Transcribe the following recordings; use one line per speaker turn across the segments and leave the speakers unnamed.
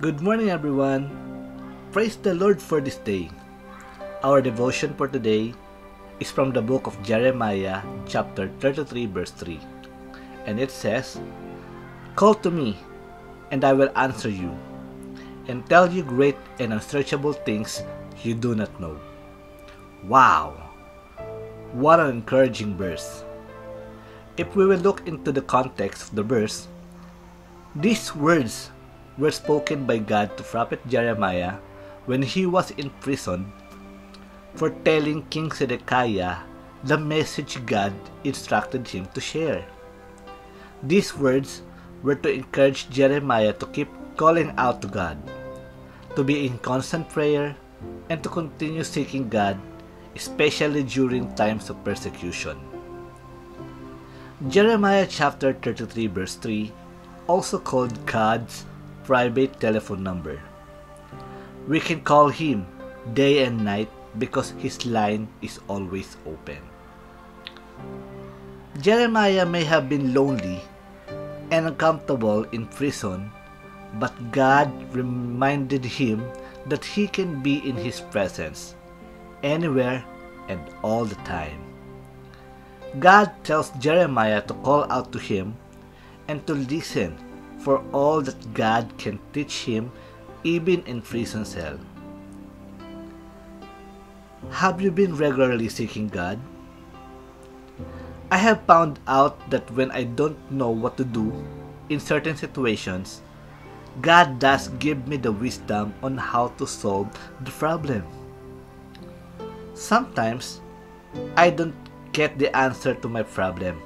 Good morning, everyone. Praise the Lord for this day. Our devotion for today is from the book of Jeremiah, chapter 33, verse 3. And it says, "Call to me, and I will answer you, and tell you great and unsearchable things you do not know." Wow! What an encouraging verse. If we will look into the context of the verse, these words were spoken by God to prophet Jeremiah when he was in prison for telling King Zedekiah the message God instructed him to share. These words were to encourage Jeremiah to keep calling out to God, to be in constant prayer, and to continue seeking God, especially during times of persecution. Jeremiah chapter 33 verse 3, also called God's private telephone number. We can call him day and night because his line is always open. Jeremiah may have been lonely and uncomfortable in prison, but God reminded him that he can be in his presence anywhere and all the time. God tells Jeremiah to call out to him and to listen for all that God can teach him even in prison cell. Have you been regularly seeking God? I have found out that when I don't know what to do in certain situations, God does give me the wisdom on how to solve the problem. Sometimes, I don't get the answer to my problem,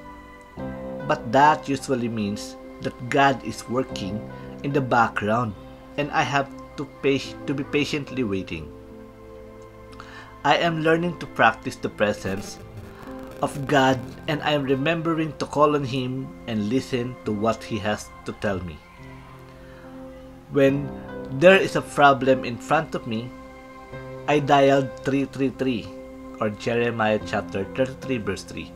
but that usually means that God is working in the background and I have to be patiently waiting. I am learning to practice the presence of God, and I am remembering to call on Him and listen to what He has to tell me. When there is a problem in front of me, I dialed 333 or Jeremiah chapter 33 verse 3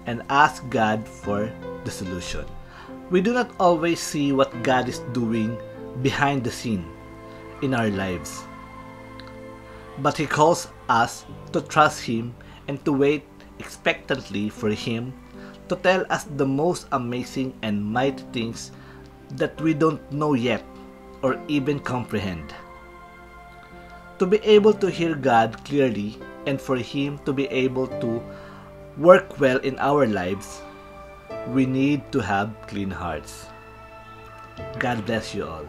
and ask God for the solution. We do not always see what God is doing behind the scene in our lives, but He calls us to trust Him and to wait expectantly for Him to tell us the most amazing and mighty things that we don't know yet or even comprehend. To be able to hear God clearly and for Him to be able to work well in our lives, we need to have clean hearts. God bless you all.